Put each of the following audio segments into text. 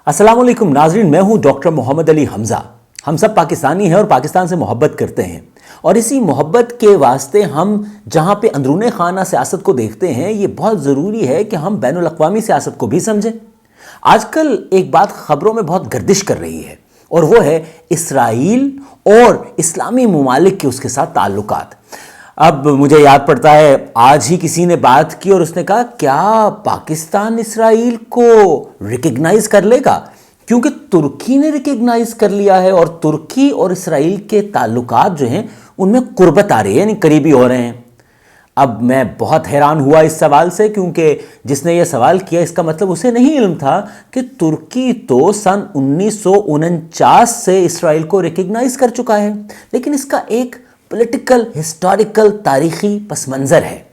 अस्सलाम वालेकुम नाजरीन, मैं हूं डॉक्टर मोहम्मद अली हमजा। हम सब पाकिस्तानी हैं और पाकिस्तान से मोहब्बत करते हैं, और इसी मोहब्बत के वास्ते हम जहां पे अंदरूने खाना सियासत को देखते हैं, ये बहुत ज़रूरी है कि हम बैनुल अक़वामी सियासत को भी समझें। आजकल एक बात ख़बरों में बहुत गर्दिश कर रही है, और वो है इसराइल और इस्लामी ममालिक के उसके साथ ताल्लुकात। अब मुझे याद पड़ता है, आज ही किसी ने बात की और उसने कहा, क्या पाकिस्तान इसराइल को रिकग्नाइज कर लेगा? क्योंकि तुर्की ने रिकग्नाइज कर लिया है, और तुर्की और इसराइल के ताल्लुकात जो हैं उनमें कुर्बत आ रही है, यानी करीबी हो रहे हैं। अब मैं बहुत हैरान हुआ इस सवाल से, क्योंकि जिसने ये सवाल किया इसका मतलब उसे नहीं इल्म था कि तुर्की तो सन 1949 से इसराइल को रिकग्नाइज कर चुका है, लेकिन इसका एक पॉलिटिकल, हिस्टोरिकल, तारीखी पस मंज़र है।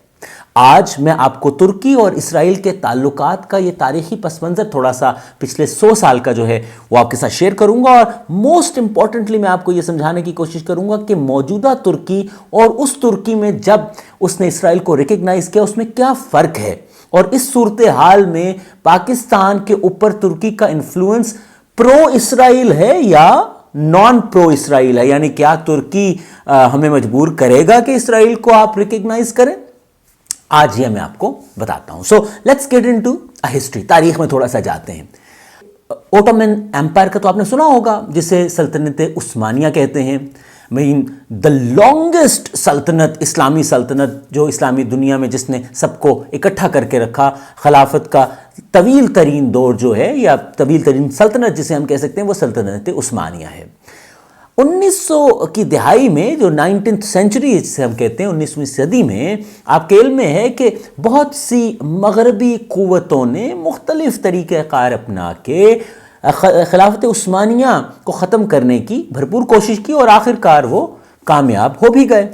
आज मैं आपको तुर्की और इसराइल के ताल्लुकात का ये तारीखी पस मंज़र थोड़ा सा पिछले 100 साल का जो है वो आपके साथ शेयर करूंगा, और मोस्ट इंपॉर्टेंटली मैं आपको ये समझाने की कोशिश करूंगा कि मौजूदा तुर्की और उस तुर्की में जब उसने इसराइल को रिकग्नाइज किया उसमें क्या फ़र्क है, और इस सूरत हाल में पाकिस्तान के ऊपर तुर्की का इन्फ्लुएंस प्रो इसराइल है या नॉन प्रो इसराइल है, यानी क्या तुर्की हमें मजबूर करेगा कि इसराइल को आप रिकग्नाइज करें? आज ये मैं आपको बताता हूं। So let's get into a history. तारीख में थोड़ा सा जाते हैं। ओटोमन एम्पायर का तो आपने सुना होगा, जिसे सल्तनत उस्मानिया कहते हैं। मीन द लॉन्गेस्ट सल्तनत, इस्लामी सल्तनत जो इस्लामी दुनिया में जिसने सबको इकट्ठा करके रखा। खिलाफत का तवील तरीन दौर जो है, या तवील तरीन सल्तनत जिसे हम कह सकते हैं, वो सल्तनत उस्मानिया है। 1900 की दिहाई में, जो 19th सेंचुरी जिसे हम कहते हैं, 19वीं सदी में, आपके इल्म में है कि बहुत सी मगरबी क़ुव्वतों ने मुख्तलिफ तरीक़ेकार अपना के खिलाफत उस्मानिया को ख़त्म करने की भरपूर कोशिश की, और आखिरकार वो कामयाब हो भी गए।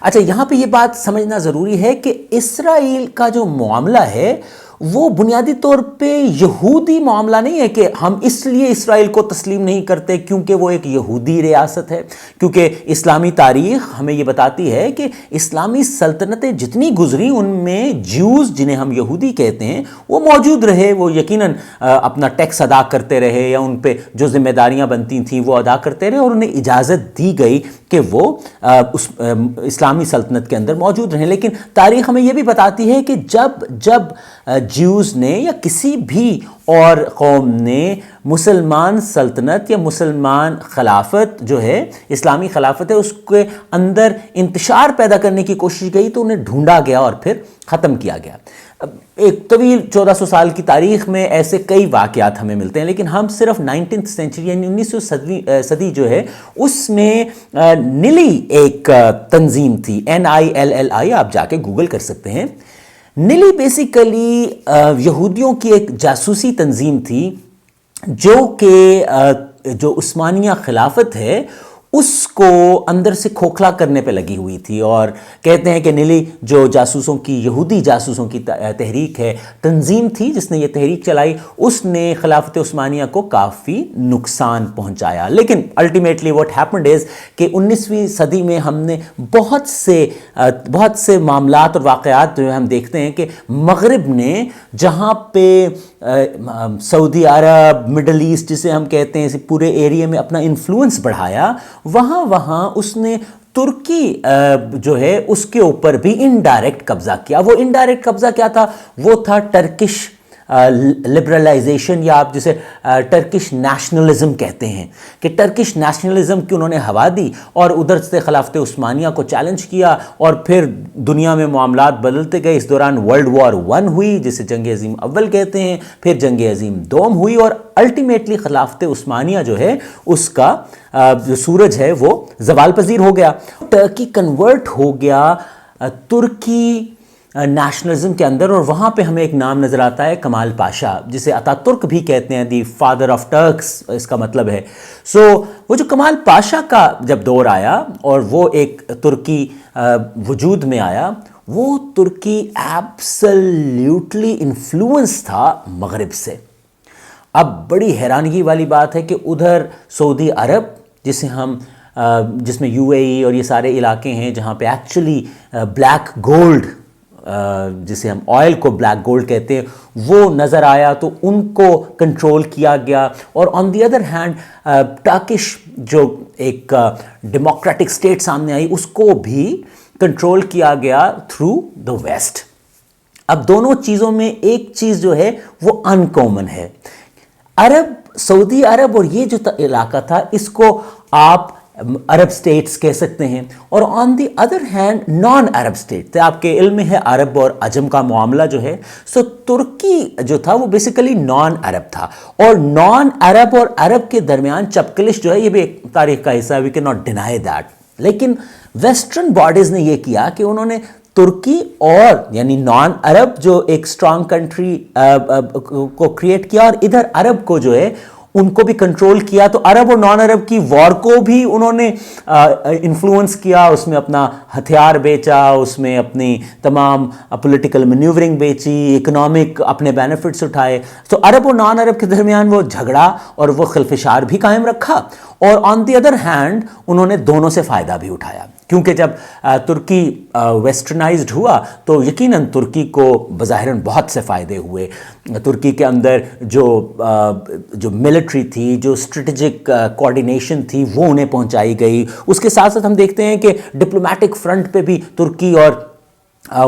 अच्छा, यहाँ पे ये बात समझना ज़रूरी है कि इसराइल का जो मामला है वो बुनियादी तौर पे यहूदी मामला नहीं है कि हम इसलिए इसराइल को तस्लीम नहीं करते क्योंकि वो एक यहूदी रियासत है। क्योंकि इस्लामी तारीख़ हमें ये बताती है कि इस्लामी सल्तनतें जितनी गुजरी उनमें ज्यूज़, जिन्हें हम यहूदी कहते हैं, वो मौजूद रहे। वो यकीनन अपना टैक्स अदा करते रहे, या उन पे जो जिम्मेदारियाँ बनती थीं वो अदा करते रहे, और उन्हें इजाज़त दी गई कि वो उस इस्लामी सल्तनत के अंदर मौजूद रहें। लेकिन तारीख़ हमें यह भी बताती है कि जब ज्यूज़ ने या किसी भी और कौम ने मुसलमान सल्तनत या मुसलमान खिलाफत जो है, इस्लामी खिलाफत है, उसके अंदर इंतशार पैदा करने की कोशिश की, तो उन्हें ढूंढा गया और फिर ख़त्म किया गया। एक तवील 1400 साल की तारीख़ में ऐसे कई वाक़यात हमें मिलते हैं, लेकिन हम सिर्फ 19th सेंचुरी यानी 19वीं सदी जो है उसमें निली एक तंजीम थी, NILLI, आप जाके गूगल कर सकते हैं। निली बेसिकली यहूदियों की एक जासूसी तंजीम थी, जो कि जो उस्मानिया खिलाफत है उसको अंदर से खोखला करने पे लगी हुई थी। और कहते हैं कि निली जो जासूसों की, यहूदी जासूसों की तहरीक है, तंजीम थी जिसने ये तहरीक चलाई, उसने खिलाफत उस्मानिया को काफ़ी नुकसान पहुंचाया। लेकिन अल्टीमेटली व्हाट हैपेंड इज़ कि 19वीं सदी में हमने बहुत से मामलात और वाक़यात जो हम देखते हैं कि मगरिब ने, जहाँ पे सऊदी अरब, मिडल ईस्ट जिसे हम कहते हैं, इस पूरे एरिया में अपना इन्फ्लुएंस बढ़ाया, वहाँ उसने तुर्की जो है उसके ऊपर भी इनडायरेक्ट कब्जा किया। वो इनडायरेक्ट कब्जा क्या था? वो था टर्किश लिबरलाइजेशन, या आप जिसे टर्किश नेशनलिज्म कहते हैं, कि टर्किश नेशनलिज्म की उन्होंने हवा दी और उधर से खिलाफत उस्मानिया को चैलेंज किया, और फिर दुनिया में मामलात बदलते गए। इस दौरान वर्ल्ड वॉर 1 हुई, जिसे जंग अज़ीम अव्वल कहते हैं, फिर जंग अज़ीम दोम हुई, और अल्टीमेटली खिलाफत उस्मानिया जो है उसका जो सूरज है वो ज़वाल पजीर हो गया। टर्की कन्वर्ट हो गया तुर्की नेशनलिज्म के अंदर, और वहाँ पे हमें एक नाम नज़र आता है, कमाल पाशा, जिसे अतातुर्क भी कहते हैं, दी फादर ऑफ टर्क्स इसका मतलब है। सो वो जो कमाल पाशा का जब दौर आया और वो एक तुर्की वजूद में आया, वो तुर्की एब्सोल्यूटली इन्फ्लुएंस था मगरिब से। अब बड़ी हैरानगी वाली बात है कि उधर सऊदी अरब, जिसे हम जिसमें UAE और ये सारे इलाके हैं जहाँ पे एक्चुअली ब्लैक गोल्ड जिसे हम ऑयल को ब्लैक गोल्ड कहते हैं, वो नज़र आया तो उनको कंट्रोल किया गया। और on the other hand Turkish जो एक डेमोक्रेटिक स्टेट सामने आई, उसको भी कंट्रोल किया गया थ्रू द वेस्ट। अब दोनों चीज़ों में एक चीज़ जो है वो अनकॉमन है। अरब, सऊदी अरब और ये जो इलाका था, इसको आप अरब स्टेट्स कह सकते हैं, और on the other hand non Arab state थे। आपके इल्म में है अरब और अजम का मामला जो है, सो तुर्की जो था वो बेसिकली नॉन अरब था, और नॉन अरब और अरब के दरमियान चपकलिश जो है, ये भी एक तारीख का हिस्सा है, we can not deny that. लेकिन वेस्टर्न बॉडीज ने ये किया कि उन्होंने तुर्की और यानी नॉन अरब जो एक स्ट्रांग कंट्री को क्रिएट किया, और इधर अरब को जो है उनको भी कंट्रोल किया। तो अरब और नॉन अरब की वॉर को भी उन्होंने इन्फ्लुएंस किया, उसमें अपना हथियार बेचा, उसमें अपनी तमाम पॉलिटिकल मैन्यूवरिंग बेची, इकोनॉमिक अपने बेनिफिट्स उठाए। तो अरब और नॉन अरब के दरमियान वो झगड़ा और वो खिल्फिशार भी कायम रखा, और ऑन दी अदर हैंड उन्होंने दोनों से फ़ायदा भी उठाया, क्योंकि जब तुर्की वेस्टर्नाइज्ड हुआ तो यकीनन तुर्की को बज़ाहिरन बहुत से फ़ायदे हुए। तुर्की के अंदर जो मिलिट्री थी, जो स्ट्रेटजिक कोऑर्डिनेशन थी, वो उन्हें पहुंचाई गई। उसके साथ साथ हम देखते हैं कि डिप्लोमेटिक फ्रंट पे भी तुर्की और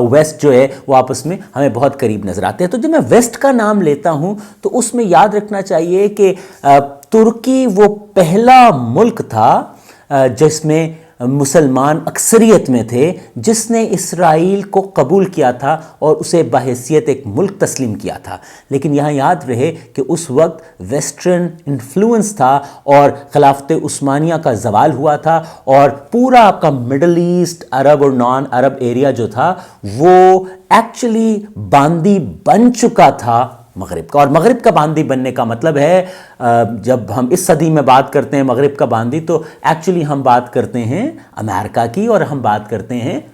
वेस्ट जो है वो आपस में हमें बहुत करीब नज़र आते हैं। तो जब मैं वेस्ट का नाम लेता हूं तो उसमें याद रखना चाहिए कि तुर्की वो पहला मुल्क था जिसमें मुसलमान अक्सरियत में थे, जिसने इसराइल को कबूल किया था और उसे बहैसियत एक मुल्क तस्लीम किया था। लेकिन यहाँ याद रहे कि उस वक्त वेस्टर्न इन्फ्लुएंस था और खिलाफत उस्मानिया का ज़वाल हुआ था, और पूरा आपका मिडल ईस्ट, अरब और नॉन अरब एरिया जो था वो एक्चुअली बांदी बन चुका था मगरिब का। और मगरिब का बांदी बनने का मतलब है, जब हम इस सदी में बात करते हैं मगरिब का बांदी, तो एक्चुअली हम बात करते हैं अमेरिका की, और हम बात करते हैं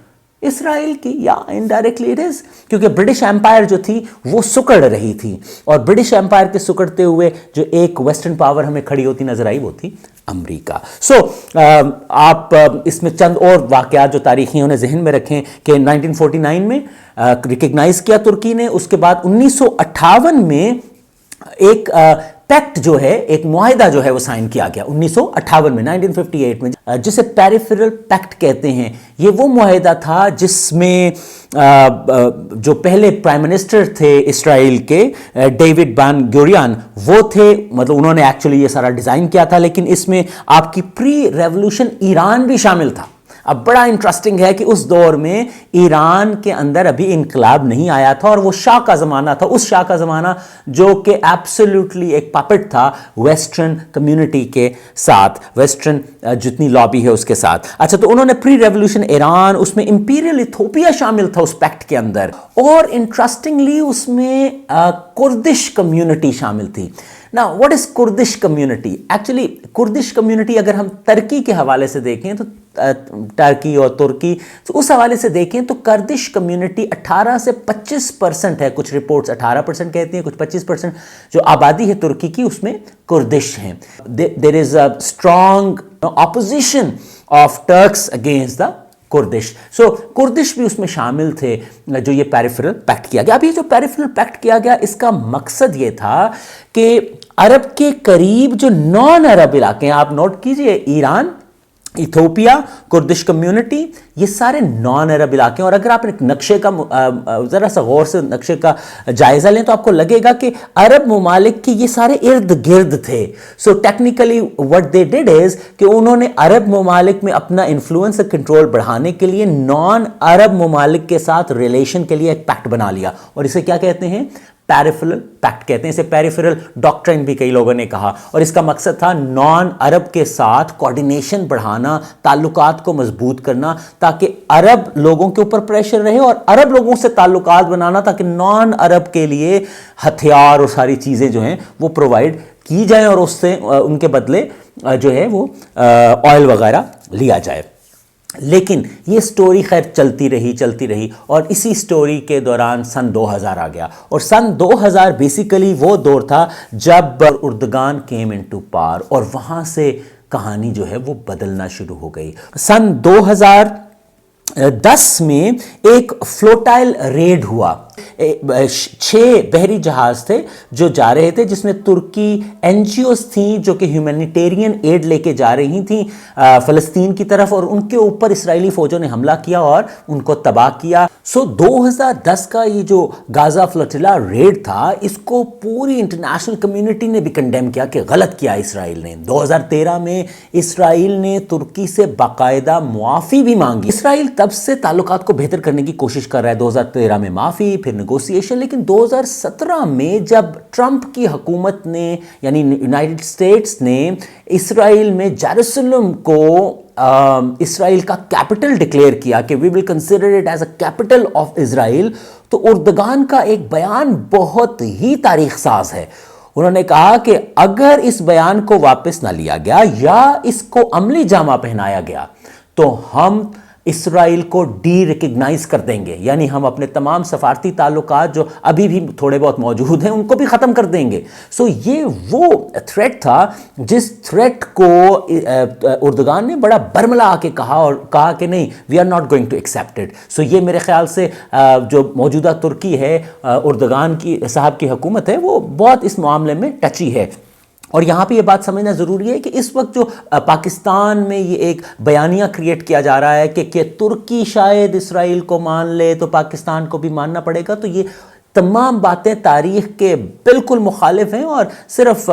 इसराइल की, या इनडायरेक्टली इट इज, क्योंकि ब्रिटिश एम्पायर जो थी वो सुकड़ रही थी, और ब्रिटिश एम्पायर के सुकड़ते हुए जो एक वेस्टर्न पावर हमें खड़ी होती नजर आई वो थी अमेरिका। आप इसमें चंद और वाकयात जो तारीखी उन्हें जहन में रखें कि 1949 में रिकग्नाइज किया तुर्की ने। उसके बाद 1958 में एक पैक्ट जो है, एक मुआहिदा जो है वो साइन किया गया 1958 में, 1958 में, जिसे पेरिफेरल पैक्ट कहते हैं। ये वो मुआहिदा था जिसमें जो पहले प्राइम मिनिस्टर थे इसराइल के, डेविड बान गुरियन, वो थे, मतलब उन्होंने एक्चुअली ये सारा डिज़ाइन किया था। लेकिन इसमें आपकी प्री रेवोल्यूशन ईरान भी शामिल था। अब बड़ा इंटरेस्टिंग है कि उस दौर में ईरान के अंदर अभी इनकलाब नहीं आया था, और वो शाह का ज़माना था, उस शाह का ज़माना जो कि एब्सोल्युटली एक पपेट था वेस्टर्न कम्युनिटी के साथ, वेस्टर्न जितनी लॉबी है उसके साथ। अच्छा, तो उन्होंने प्री रेवोल्यूशन ईरान, उसमें इंपीरियल इथोपिया शामिल था उस पैक्ट के अंदर, और इंटरेस्टिंगली उसमें कुर्दिश कम्युनिटी शामिल थी। ना what is Kurdish community? Actually Kurdish community अगर हम तुर्की के हवाले से देखें तो टर्की और तुर्की, तो उस हवाले से देखें तो कुर्दिश कम्युनिटी 18 से 25% है। कुछ रिपोर्ट्स 18% कहती हैं, कुछ 25% जो आबादी है तुर्की की उसमें कुर्दिश हैं। There is a strong opposition of Turks against the Kurdish. So Kurdish भी उसमें शामिल थे जो ये पेरिफेरल पैक्ट किया गया। अब ये जो पेरिफेरल पैक्ट किया गया, इसका मकसद ये था कि अरब के करीब जो नॉन अरब इलाके हैं, आप नोट कीजिए, ईरान, इथोपिया, कुर्दिश कम्युनिटी, ये सारे नॉन अरब इलाके हैं। और अगर आप एक नक्शे का ज़रा सा गौर से नक्शे का जायज़ा लें तो आपको लगेगा कि अरब ममालिक के ये सारे इर्द गिर्द थे। So technically what they did is कि उन्होंने अरब ममालिक में अपना इन्फ्लुएंस कंट्रोल बढ़ाने के लिए नॉन अरब ममालिक के साथ रिलेशन के लिए एक पैक्ट बना लिया, और इसे क्या कहते हैं? पेरिफेरल पैक्ट कहते हैं। इसे पेरिफेरल डॉक्ट्रिन भी कई लोगों ने कहा, और इसका मकसद था नॉन अरब के साथ कोऑर्डिनेशन बढ़ाना, ताल्लुकात को मजबूत करना, ताकि अरब लोगों के ऊपर प्रेशर रहे, और अरब लोगों से ताल्लुकात बनाना ताकि नॉन अरब के लिए हथियार और सारी चीज़ें जो हैं वो प्रोवाइड की जाएं, और उससे उनके बदले जो है वो ऑयल वगैरह लिया जाए। लेकिन ये स्टोरी खैर चलती रही, और इसी स्टोरी के दौरान सन 2000 आ गया, और सन 2000 बेसिकली वो दौर था जब उर्दगान केम इनटू पावर, और वहाँ से कहानी जो है वो बदलना शुरू हो गई। सन 2000 2010 में एक फ्लोटाइल रेड हुआ। 6 बहरी जहाज थे जो जा रहे थे, जिसमें तुर्की एनजीओस थी जो कि ह्यूमैनिटेरियन एड लेके जा रही थी फ़लस्तीन की तरफ, और उनके ऊपर इस्राएली फौजों ने हमला किया और उनको तबाह किया। 2010 का ये जो गाजा फ्लोटिला रेड था, इसको पूरी इंटरनेशनल कम्युनिटी ने भी कंडेम किया कि गलत किया इसराइल ने। 2013 में इसराइल ने तुर्की से बाकायदा मुआफ़ी भी मांगी। इसराइल तब से ताल्लुकात को बेहतर करने की कोशिश कर रहा है। 2013 में माफ़ी, फिर नेगोशिएशन, लेकिन 2017 में जब ट्रंप की हुकूमत ने, यानी यूनाइटेड स्टेट्स ने इसराइल में जेरूसलम को इसराइल का कैपिटल डिक्लेयर किया कि we will consider it as a capital of Israel, तो उर्दगान का एक बयान बहुत ही तारीख साज है। उन्होंने कहा कि अगर इस बयान को वापस ना लिया गया या इसको अमली जामा पहनाया गया तो हम इसराइल को डी रिकग्नाइज कर देंगे, यानी हम अपने तमाम सफारती ताल्लुकात जो अभी भी थोड़े बहुत मौजूद हैं उनको भी ख़त्म कर देंगे। सो ये वो थ्रेट था जिस थ्रेट को उर्दगान ने बड़ा बरमला आके कहा और कहा कि नहीं, we are not going to accept it. So ये मेरे ख्याल से जो मौजूदा तुर्की है, उर्दगान की साहब की हुकूमत है, वो बहुत इस मामले में टची है। और यहाँ पे ये बात समझना ज़रूरी है कि इस वक्त जो पाकिस्तान में ये एक बयानिया क्रिएट किया जा रहा है कि तुर्की शायद इसराइल को मान ले तो पाकिस्तान को भी मानना पड़ेगा, तो ये तमाम बातें तारीख़ के बिल्कुल मुखालिफ हैं और सिर्फ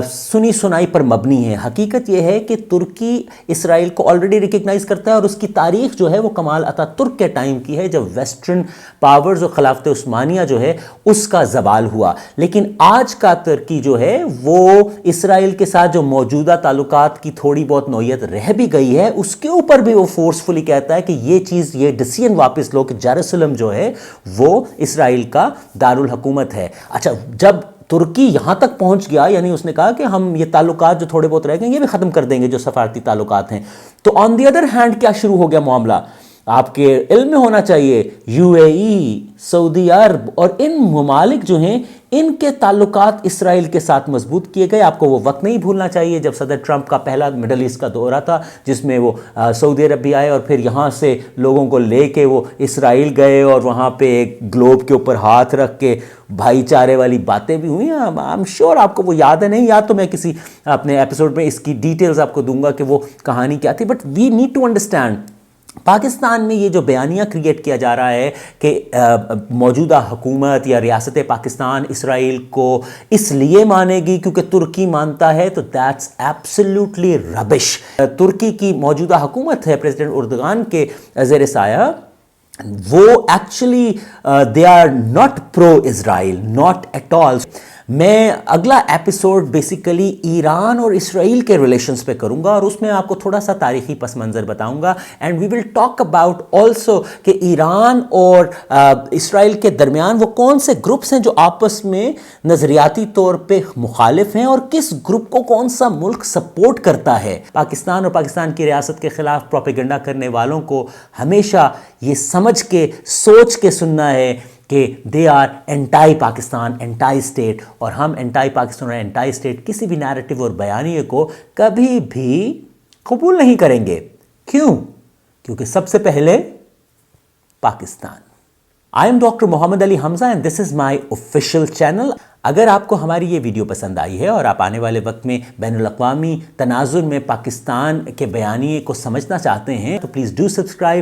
सुनी सुनाई पर मबनी है। हकीकत यह है कि तुर्की इसराइल को ऑलरेडी रिकग्नाइज़ करता है और उसकी तारीख़ जो है वो कमाल अतातुर्क के टाइम की है, जब वेस्टर्न पावर्स और खिलाफत उस्मानिया जो है उसका ज़वाल हुआ। लेकिन आज का तुर्की जो है वो इसराइल के साथ जो मौजूदा ताल्लुकात की थोड़ी बहुत नौयत रह भी गई है, उसके ऊपर भी वो फोर्सफुली कहता है कि ये चीज़, ये डिसीजन वापस लो कि जेरूसलम जो है वो इसराइल का दारुल हुकूमत है। अच्छा, जब तुर्की यहां तक पहुंच गया, यानी उसने कहा कि हम ये ताल्लुकात जो थोड़े बहुत रह गए ये भी खत्म कर देंगे जो सफारती ताल्लुकात हैं, तो ऑन द अदर हैंड क्या शुरू हो गया मामला, आपके इल्म में होना चाहिए, यूएई, सऊदी अरब और इन ममालिक जो हैं इनके ताल्लुकात इसराइल के साथ मजबूत किए गए। आपको वो वक्त नहीं भूलना चाहिए जब सदर ट्रंप का पहला मिडल ईस्ट का दौरा था, जिसमें वो सऊदी अरब भी आए और फिर यहाँ से लोगों को लेके वो इसराइल गए और वहाँ पे एक ग्लोब के ऊपर हाथ रख के भाईचारे वाली बातें भी हुई। आई एम श्योर आपको वो याद है, नहीं याद तो मैं किसी अपने एपिसोड में इसकी डिटेल्स आपको दूंगा कि वो कहानी क्या थी। But we need to understand, Pakistan में ये जो बयानिया क्रिएट किया जा रहा है कि मौजूदा हुकूमत या रियासत पाकिस्तान इसराइल को इसलिए मानेगी क्योंकि तुर्की मानता है, तो दैट्स एब्सोल्युटली रबिश। तुर्की की मौजूदा हुकूमत है प्रेसिडेंट उर्दगान के ज़ेर साया, वो actually they are not pro Israel, not at all. मैं अगला एपिसोड बेसिकली ईरान और इसराइल के रिलेशंस पे करूंगा और उसमें आपको थोड़ा सा तारीखी पस मंज़र बताऊंगा, and we will talk about also कि ईरान और इसराइल के दरमियान वो कौन से ग्रुप्स हैं जो आपस में नज़रियाती तौर पे मुखालिफ हैं और किस ग्रुप को कौन सा मुल्क सपोर्ट करता है। पाकिस्तान और पाकिस्तान की रियासत के खिलाफ प्रोपेगेंडा करने वालों को हमेशा ये समझ के सोच के सुनना है कि they are anti Pakistan, anti state, और हम एंटाई पाकिस्तान और एंटाई स्टेट किसी भी नैरेटिव और बयानिए को कभी भी कबूल नहीं करेंगे। क्यों? क्योंकि सबसे पहले Pakistan. I am doctor Mohammad Ali Hamza and this is my official channel. अगर आपको हमारी ये वीडियो पसंद आई है और आप आने वाले वक्त में बैनुल-अक़वामी तनाज़ुर में पाकिस्तान के बयानिए को समझना चाहते हैं तो प्लीज़ डू सब्सक्राइब